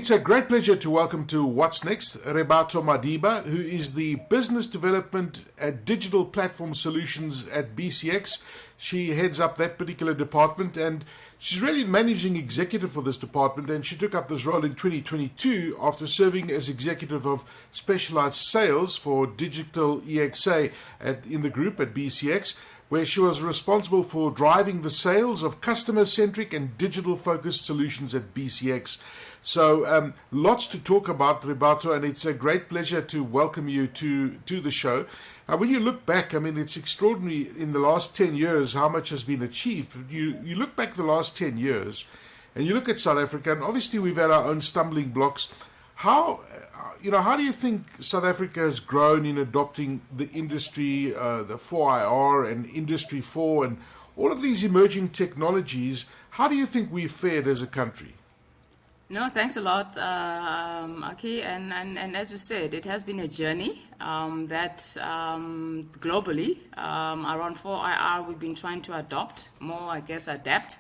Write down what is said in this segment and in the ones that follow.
It's a great pleasure to welcome to What's Next, Rebatho Madiba, who is the Business Development and Digital Platform Solutions at BCX. She heads up that particular department, and she's really managing executive for this department, and she took up this role in 2022 after serving as Executive of Specialised Sales for Digital EXA in the group at BCX, where she was responsible for driving the sales of customer-centric and digital-focused solutions at BCX. So lots to talk about, Rebatho, and it's a great pleasure to welcome you to the show. When you look back, I mean, it's extraordinary in the last 10 years how much has been achieved. You look back the last 10 years, and you look at South Africa, and obviously we've had our own stumbling blocks. How do you think South Africa has grown in adopting the industry, the 4IR and Industry 4 and all of these emerging technologies? How do you think we've fared as a country? No, thanks a lot, Aki. And as you said, it has been a journey that globally, around 4IR, we've been trying to adopt more, I guess, adapt.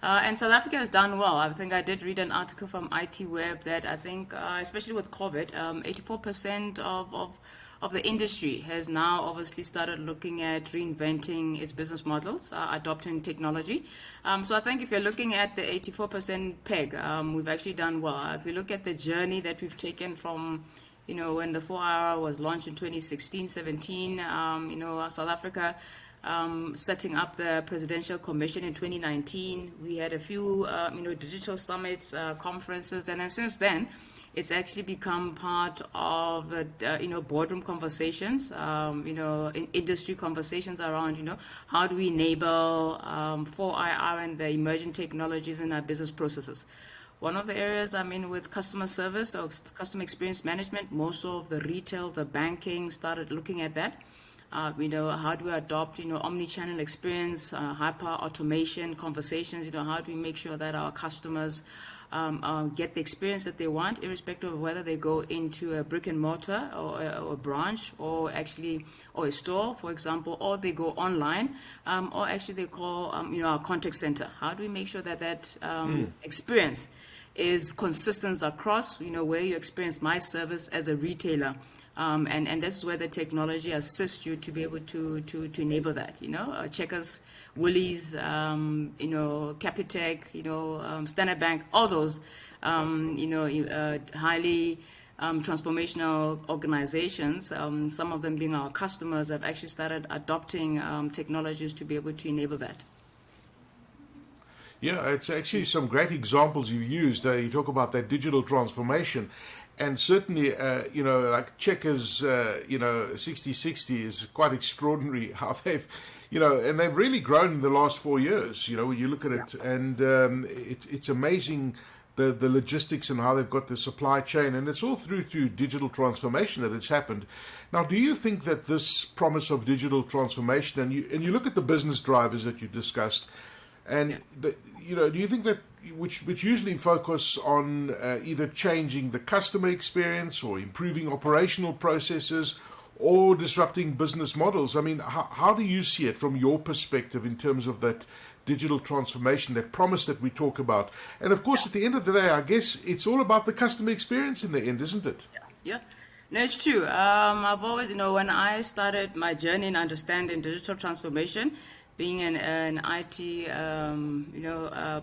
And South Africa has done well. I think I did read an article from IT Web that I think, especially with COVID, 84% of the industry has now obviously started looking at reinventing its business models, adopting technology. So I think if you're looking at the 84% peg, we've actually done well. If you look at the journey that we've taken from, when the 4IR was launched in 2016-17, South Africa setting up the Presidential Commission in 2019. We had a few, digital summits, conferences, and then since then, it's actually become part of, boardroom conversations, industry conversations around, how do we enable 4IR and the emerging technologies in our business processes. One of the areas, with customer service or customer experience management, most of the retail, the banking started looking at that. How do we adopt, omni-channel experience, hyper automation conversations, how do we make sure that our customers get the experience that they want, irrespective of whether they go into a brick and mortar or a branch or a store, for example, or they go online, or actually they call, our contact center. How do we make sure that experience is consistent across, where you experience my service as a retailer? And this is where the technology assists you to be able to enable that, Checkers, Woolies, Capitec, Standard Bank, all those, highly transformational organizations, some of them being our customers, have actually started adopting technologies to be able to enable that. Yeah, it's actually some great examples you've used. You talk about that digital transformation. And certainly, like Checkers, 60/60 is quite extraordinary how they've, and they've really grown in the last 4 years, when you look at it. And it's amazing the logistics and how they've got the supply chain. And it's all through to digital transformation that it's happened. Now, do you think that this promise of digital transformation, and you look at the business drivers that you discussed, and do you think that which usually focus on either changing the customer experience or improving operational processes or disrupting business models? I mean, how do you see it from your perspective in terms of that digital transformation, that promise that we talk about? And of course, at the end of the day, I guess it's all about the customer experience in the end, isn't it? Yeah. No, it's true. I've always, when I started my journey in understanding digital transformation, being an IT,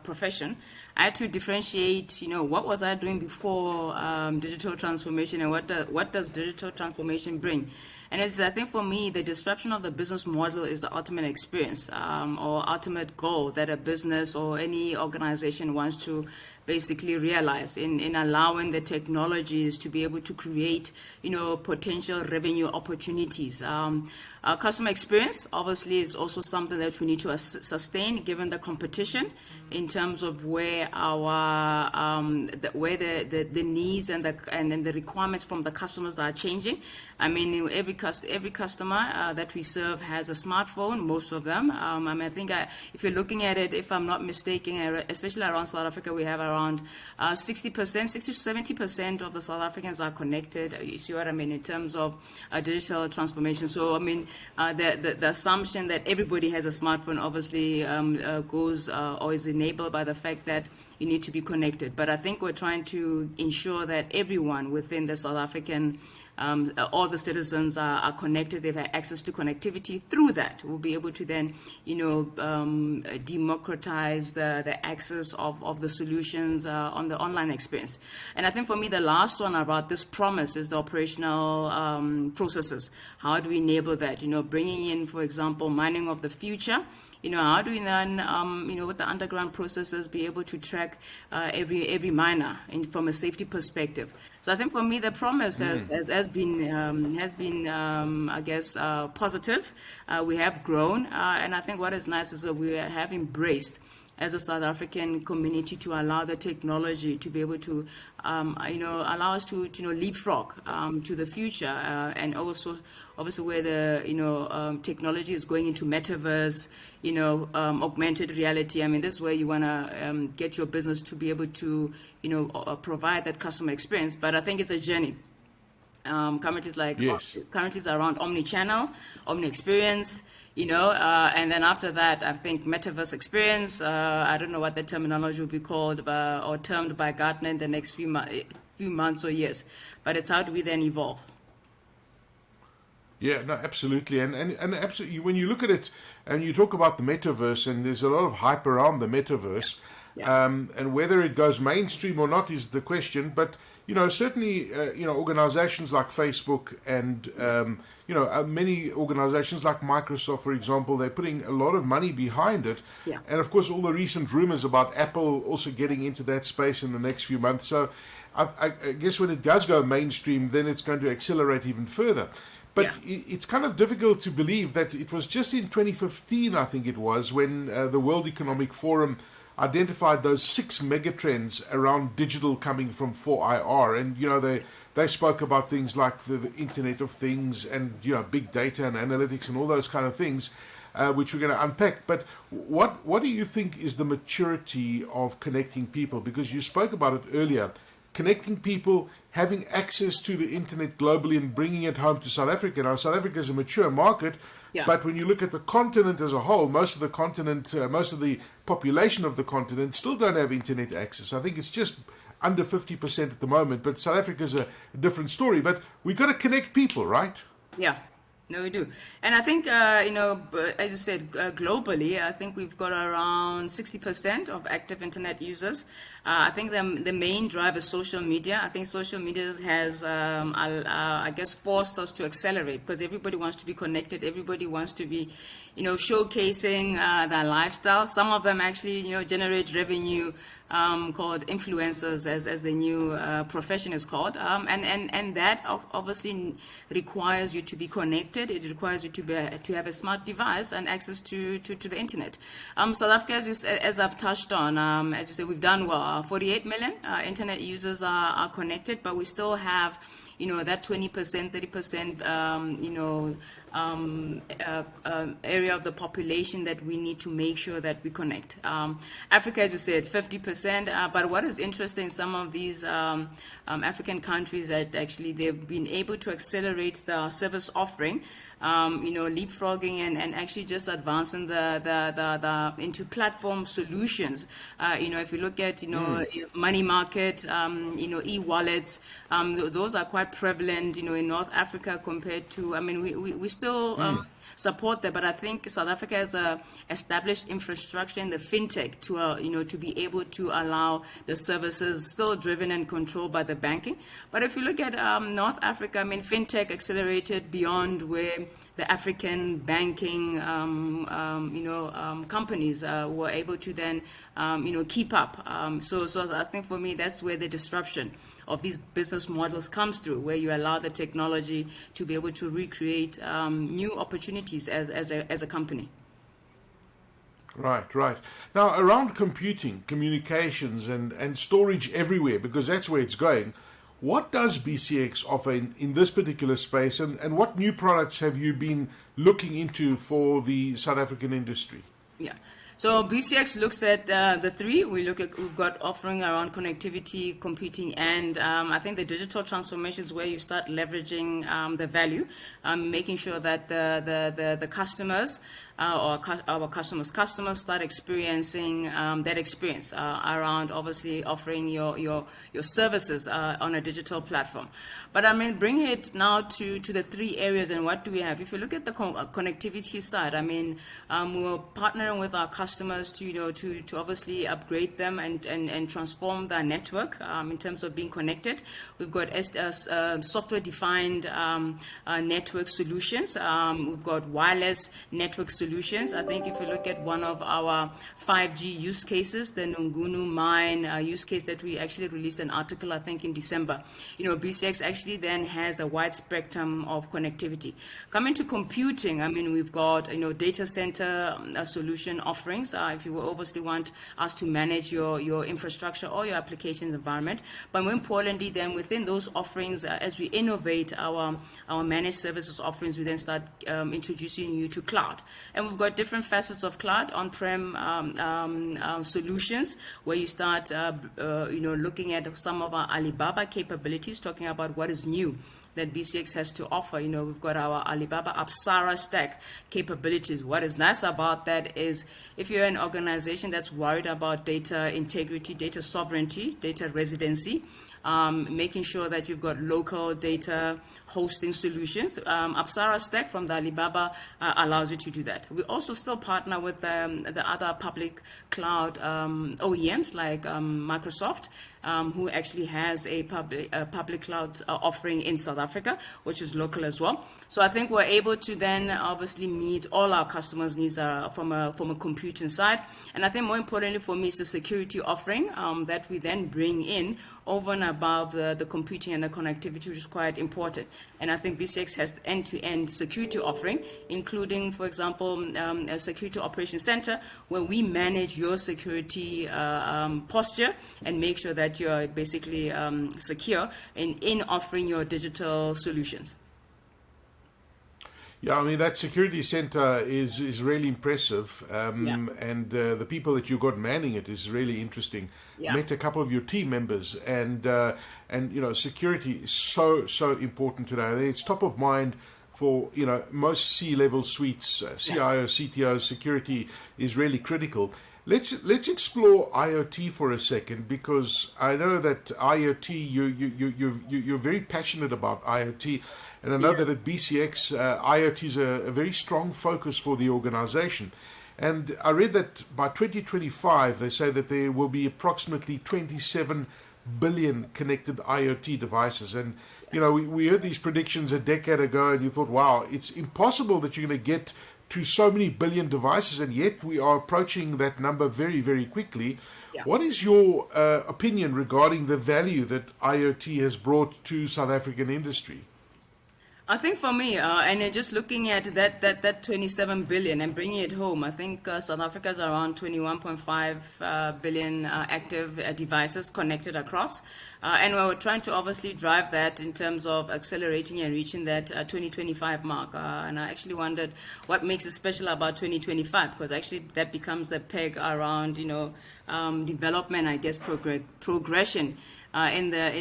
profession, I had to differentiate, what was I doing before digital transformation, and what does digital transformation bring? And I think for me, the disruption of the business model is the ultimate experience or ultimate goal that a business or any organization wants to basically realize in allowing the technologies to be able to create, potential revenue opportunities. Customer experience obviously is also something that we need to sustain given the competition in terms of where our the needs and the requirements from the customers are changing. Every every customer that we serve has a smartphone. Most of them. I mean, I think if you're looking at it, if I'm not mistaken, especially around South Africa, we have around 60%, 60 to 70% of the South Africans are connected. You see what I mean in terms of digital transformation. So I mean, the assumption that everybody has a smartphone obviously goes or is enabled by the fact that you need to be connected. But I think we're trying to ensure that everyone within the South African, all the citizens are connected. They've had access to connectivity. Through that, we'll be able to then, democratize the access of the solutions on the online experience. And I think for me, the last one about this promise is the operational processes. How do we enable that? Bringing in, for example, mining of the future. How do we then, with the underground processes, be able to track every miner from a safety perspective? So I think for me, the promise has been, I guess, positive. We have grown, and I think what is nice is that we have embraced as a South African community to allow the technology to be able to, allow us to, leapfrog to the future, and also, obviously, where the, technology is going into metaverse, augmented reality. I mean, this is where you want to get your business to be able to, provide that customer experience. But I think it's a journey. Currently it's around omni-channel, omni-experience, and then after that, I think metaverse experience. I don't know what the terminology will be called or termed by Gartner in the next few months or years, but it's how do we then evolve? Yeah, no, absolutely. And absolutely, when you look at it and you talk about the metaverse, and there's a lot of hype around the metaverse, and whether it goes mainstream or not is the question. But, certainly, organizations like Facebook and, many organizations like Microsoft, for example, they're putting a lot of money behind it. Yeah. And, of course, all the recent rumors about Apple also getting into that space in the next few months. So I guess when it does go mainstream, then it's going to accelerate even further. But it's kind of difficult to believe that it was just in 2015, I think it was, when the World Economic Forum identified those 6 megatrends around digital coming from 4IR. And, they spoke about things like the Internet of Things and, big data and analytics and all those kind of things, which we're going to unpack. But what do you think is the maturity of connecting people? Because you spoke about it earlier. Connecting people, having access to the internet globally and bringing it home to South Africa. Now, South Africa is a mature market, but when you look at the continent as a whole, most of the population of the continent still don't have internet access. I think it's just under 50% at the moment, but South Africa is a different story. But we've got to connect people, right? Yeah. No, we do. And I think, as you said, globally, I think we've got around 60% of active internet users. I think the main drive is social media. I think social media has, I guess, forced us to accelerate because everybody wants to be connected. Everybody wants to be, showcasing their lifestyle. Some of them actually, generate revenue called influencers, as the new profession is called. And that obviously requires you to be connected. It requires you to have a smart device and access to the internet. South Africa, as I've touched on, as you said, we've done well. 48 million internet users are connected, but we still have that 20%, 30%, area of the population that we need to make sure that we connect. Africa, as you said, 50%. But what is interesting, some of these African countries that actually they've been able to accelerate the service offering, leapfrogging and actually just advancing the into platform solutions. If you look at money market, e-wallets, those are quite prevalent, in North Africa compared to. I mean, we still support that, but I think South Africa has a established infrastructure in the fintech to be able to allow the services still driven and controlled by the banking. But if you look at North Africa, I mean, fintech accelerated beyond where the African banking, companies were able to then, keep up. So I think for me, that's where the disruption of these business models comes through, where you allow the technology to be able to recreate new opportunities as a company. Right. Now, around computing, communications, and storage everywhere, because that's where it's going, What does BCX offer in this particular space, and what new products have you been looking into for the South African industry? Yeah. So BCX looks at the three. We've got offering around connectivity, computing, and I think the digital transformation is where you start leveraging the value, making sure that the customers or our customers start experiencing that experience around obviously offering your services on a digital platform. But I mean, bring it now to the three areas, and what do we have? If you look at the connectivity side, I mean, we're partnering with our customers to obviously upgrade them and transform their network in terms of being connected. We've got software-defined network solutions. We've got wireless network solutions. I think if you look at one of our 5G use cases, the Nungunu mine use case that we actually released an article, I think, in December. BCX actually then has a wide spectrum of connectivity. Coming to computing, I mean, we've got data center solution offerings. If you obviously want us to manage your infrastructure or your applications environment, but more importantly, then within those offerings, as we innovate our managed services offerings, we then start introducing you to cloud. And we've got different facets of cloud, on-prem solutions, where you start looking at some of our Alibaba capabilities, talking about what is new that BCX has to offer. We've got our Alibaba Apsara stack capabilities. What is nice about that is if you're an organization that's worried about data integrity, data sovereignty, data residency, making sure that you've got local data hosting solutions. Apsara Stack from the Alibaba allows you to do that. We also still partner with the other public cloud OEMs like Microsoft, who actually has a public cloud offering in South Africa, which is local as well. So I think we're able to then obviously meet all our customers' needs from a computing side. And I think more importantly for me is the security offering that we then bring in over and above the computing and the connectivity, which is quite important. And I think BCX has end-to-end security offering, including, for example, a security operations center where we manage your security posture and make sure that you're basically secure in offering your digital solutions. Yeah, I mean, that security center is really impressive. And the people that you got manning it is really interesting. Yeah. Met a couple of your team members, and security is so important today. It's top of mind for most C-level suites, CIO, CTO. Security is really critical. Let's explore IoT for a second, because I know that IoT you're very passionate about IoT. And I know that at BCX, IoT is a very strong focus for the organization. And I read that by 2025, they say that there will be approximately 27 billion connected IoT devices. And, we heard these predictions a decade ago, and you thought, wow, it's impossible that you're going to get to so many billion devices, and yet we are approaching that number very, very quickly. Yeah. What is your opinion regarding the value that IoT has brought to South African industry? I think for me, and just looking at that 27 billion and bringing it home, I think South Africa is around 21.5 billion active devices connected across. And we're trying to obviously drive that in terms of accelerating and reaching that 2025 mark. And I actually wondered what makes it special about 2025, because actually that becomes the peg around, development, I guess, progression. In the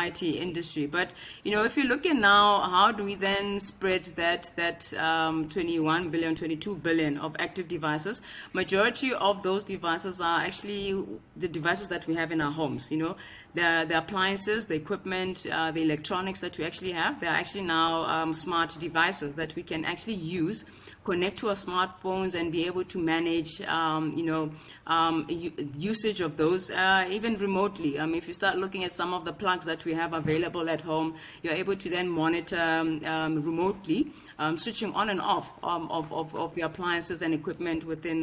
IT industry. But if you look at now, how do we then spread that 21 billion, 22 billion of active devices? Majority of those devices are actually the devices that we have in our homes. The appliances, the equipment, the electronics that we actually have, they're actually now smart devices that we can actually use, connect to our smartphones, and be able to manage, usage of those even remotely. If you start looking at some of the plugs that we have available at home, you're able to then monitor remotely, switching on and off of the appliances and equipment within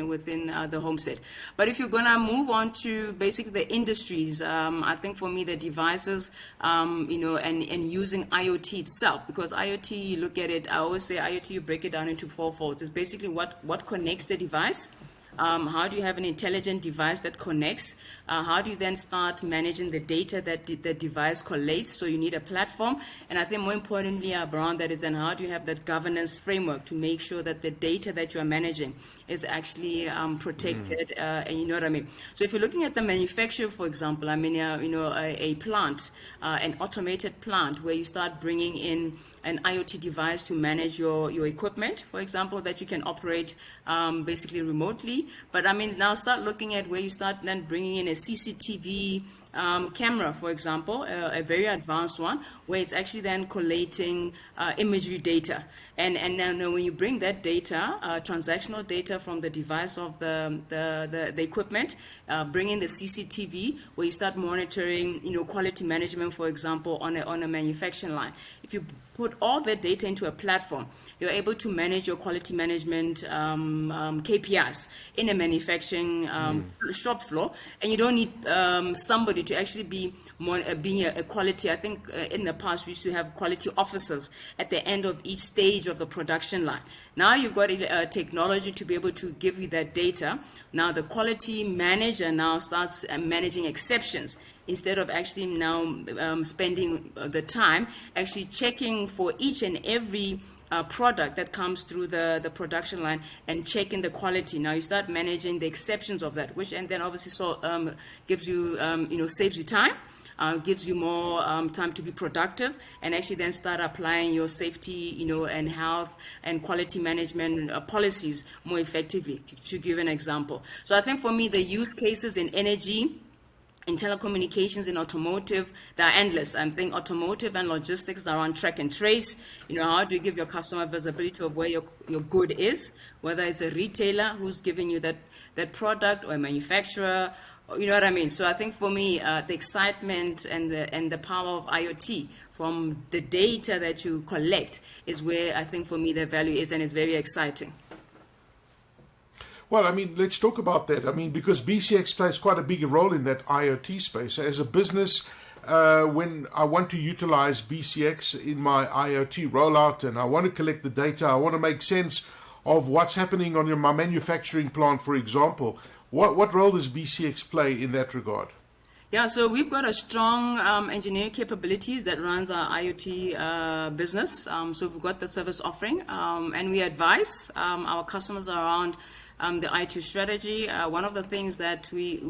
the home set. But if you're going to move on to basically the industries, I think for me the devices, and using IoT itself, because IoT, you look at it, I always say IoT, you break it down into four folds. It's basically what connects the device, How do you have an intelligent device that connects? How do you then start managing the data that the device collates? So you need a platform. And I think more importantly around that is then how do you have that governance framework to make sure that the data that you are managing is actually protected, and you know what I mean? So if you're looking at the manufacturer, for example, I mean, a plant, an automated plant where you start bringing in an IoT device to manage your equipment, for example, that you can operate basically remotely. But I mean, now start looking at where you start then bringing in a CCTV camera, for example, a very advanced one, where it's actually then collating imagery data. And now when you bring that data, transactional data from the device of the equipment, bring in the CCTV, where you start monitoring, quality management, for example, on a manufacturing line. If you put all that data into a platform, you're able to manage your quality management KPIs in a manufacturing shop floor, and you don't need somebody to actually be being a quality. I think in the past we used to have quality officers at the end of each stage of the production line. Now you've got technology to be able to give you that data. Now the quality manager now starts managing exceptions instead of actually now spending the time actually checking for each and every product that comes through the production line and checking the quality. Now you start managing the exceptions of that, which and then obviously gives you saves you time. Gives you more time to be productive, and actually then start applying your safety, and health and quality management policies more effectively, to give an example. So I think for me, the use cases in energy, in telecommunications, in automotive, they're endless. I think automotive and logistics are on track and trace. How do you give your customer visibility of where your good is, whether it's a retailer who's giving you that product or a manufacturer. You know what I mean? So I think for me, the excitement and the power of IoT from the data that you collect is where I think for me the value is, and it's very exciting. Well, I mean, let's talk about that. I mean, because BCX plays quite a big role in that IoT space. As a business, when I want to utilize BCX in my IoT rollout and I want to collect the data, I want to make sense of what's happening on my manufacturing plant, for example. What role does BCX play in that regard? Yeah, so we've got a strong engineering capabilities that runs our IoT business. So we've got the service offering, and we advise our customers around the IT strategy. One of the things that we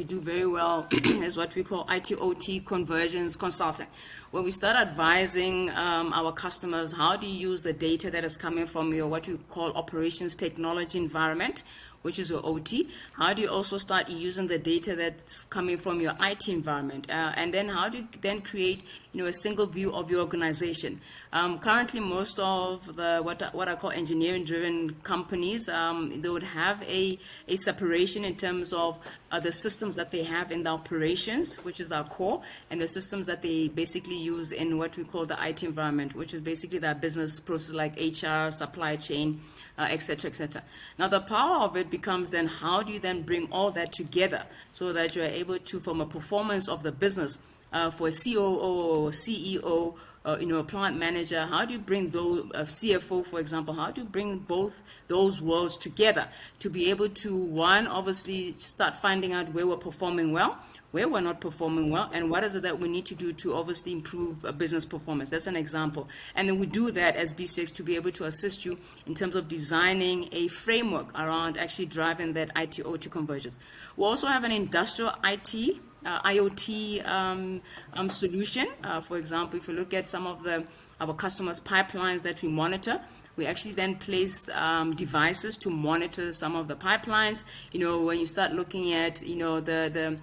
do very well is what we call IT-OT conversions consulting, where we start advising our customers how do you use the data that is coming from your what we call operations technology environment, which is your OT. How do you also start using the data that's coming from your IT environment? And then how do you then create a single view of your organization? Currently, most of the what I call engineering-driven companies, they would have a separation in terms of the systems that they have in the operations, which is our core, and the systems that they basically use in what we call the IT environment, which is basically their business process like HR, supply chain, et cetera, et cetera. Now, the power of it becomes then how do you then bring all that together so that you're able to, from a performance of the business, for a COO or CEO, a plant manager, how do you bring those, CFO, for example, how do you bring both those worlds together to be able to, one, obviously start finding out where we're performing well, where we're not performing well, and what is it that we need to do to obviously improve business performance. That's an example. And then we do that as BCX to be able to assist you in terms of designing a framework around actually driving that IT-OT conversions. We also have an industrial IoT solution. For example, if you look at some of our customers' pipelines that we monitor, we actually then place devices to monitor some of the pipelines. When you start looking at the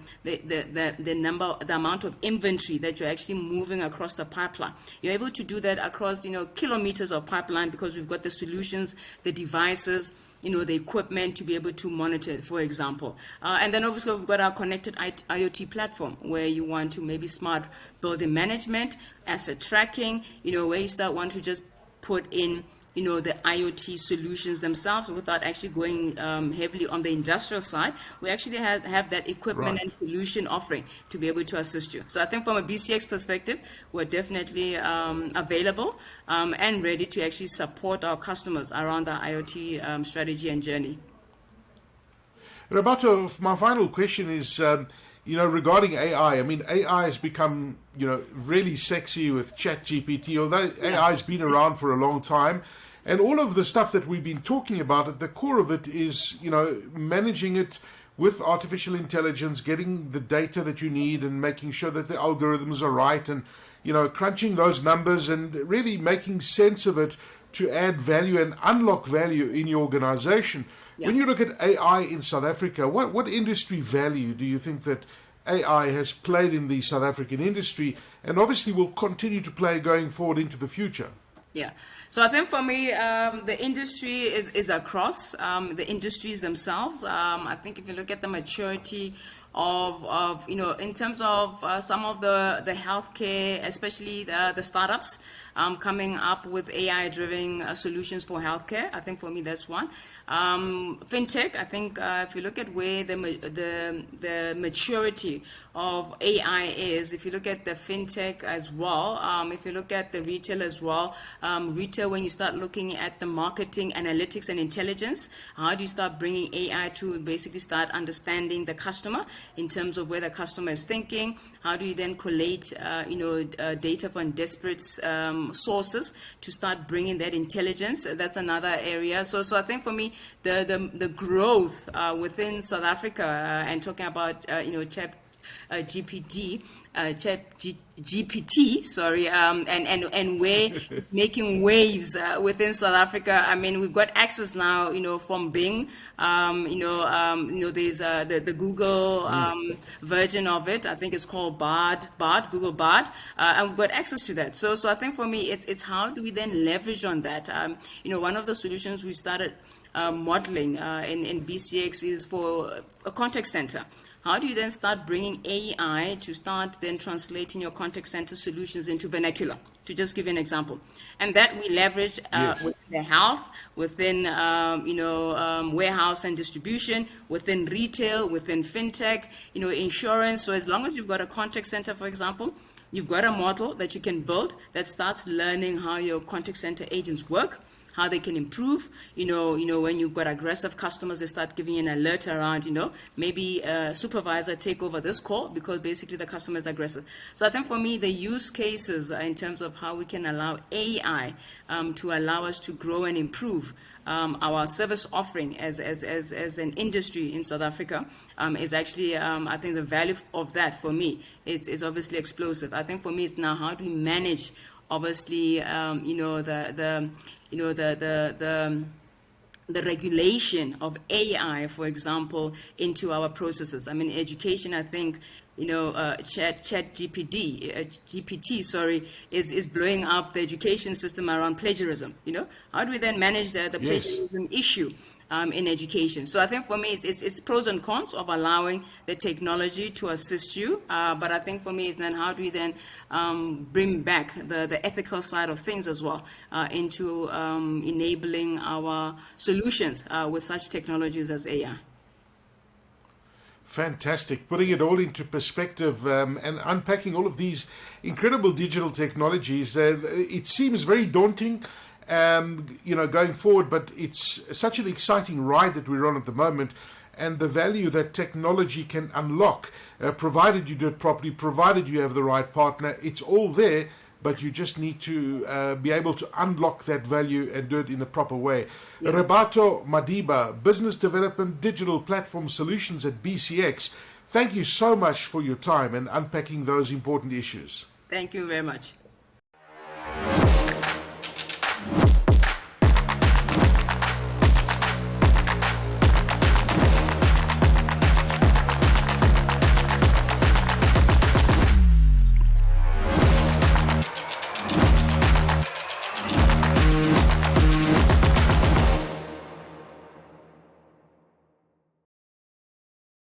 amount of inventory that you're actually moving across the pipeline, you're able to do that across kilometers of pipeline because we've got the solutions, the devices, the equipment to be able to monitor it, for example. And then obviously we've got our connected IoT platform where you want to maybe smart building management, asset tracking, where you start want to just put in the IoT solutions themselves without actually going heavily on the industrial side. We actually have that equipment and solution offering to be able to assist you. So I think from a BCX perspective, we're definitely available and ready to actually support our customers around the IoT strategy and journey. Rebatho, my final question is, regarding AI. I mean, AI has become, really sexy with ChatGPT, although AI has been around for a long time. And all of the stuff that we've been talking about, at the core of it is, managing it with artificial intelligence, getting the data that you need and making sure that the algorithms are right and, crunching those numbers and really making sense of it to add value and unlock value in your organization. Yeah. When you look at AI in South Africa, what industry value do you think that AI has played in the South African industry and obviously will continue to play going forward into the future? Yeah. So I think for me, the industry is across the industries themselves. I think if you look at the maturity of in terms of some of the healthcare, especially the startups coming up with AI-driven solutions for healthcare. I think for me that's one. Fintech. I think if you look at where the maturity of AI is, if you look at the fintech as well, if you look at the retail as well, retail, when you start looking at the marketing, analytics, and intelligence, how do you start bringing AI to basically start understanding the customer in terms of where the customer is thinking? How do you then collate, data from disparate sources to start bringing that intelligence? That's another area. So I think for me, the growth within South Africa and talking about GPT, sorry, and where it's making waves within South Africa. I mean, we've got access now, from Bing, there's the Google version of it. I think it's called Bard, Google Bard, and we've got access to that. So I think for me, it's how do we then leverage on that? One of the solutions we started modeling in BCX is for a contact center. How do you then start bringing AI to start then translating your contact center solutions into vernacular? To just give you an example. And that we leverage within the health, within warehouse and distribution, within retail, within fintech, insurance. So as long as you've got a contact center, for example, you've got a model that you can build that starts learning how your contact center agents work, how they can improve. When you've got aggressive customers, they start giving you an alert around, maybe a supervisor take over this call because basically the customer is aggressive. So I think for me, the use cases in terms of how we can allow AI to allow us to grow and improve our service offering as an industry in South Africa is actually, I think the value of that for me is obviously explosive. I think for me, it's now how do we manage, obviously, the regulation of AI, for example, into our processes. I mean, education, I think, GPT, is blowing up the education system around plagiarism. How do we then manage the plagiarism issue in education? So I think for me, it's pros and cons of allowing the technology to assist you. But I think for me, it's then how do we then bring back the ethical side of things as well into enabling our solutions with such technologies as AI. Fantastic. Putting it all into perspective and unpacking all of these incredible digital technologies. It seems very daunting, going forward, but it's such an exciting ride that we're on at the moment, and the value that technology can unlock, provided you do it properly, provided you have the right partner, it's all there, but you just need to be able to unlock that value and do it in a proper way. Yeah. Rebatho Madiba, Business Development Digital Platform Solutions at BCX, thank you so much for your time and unpacking those important issues. Thank you very much.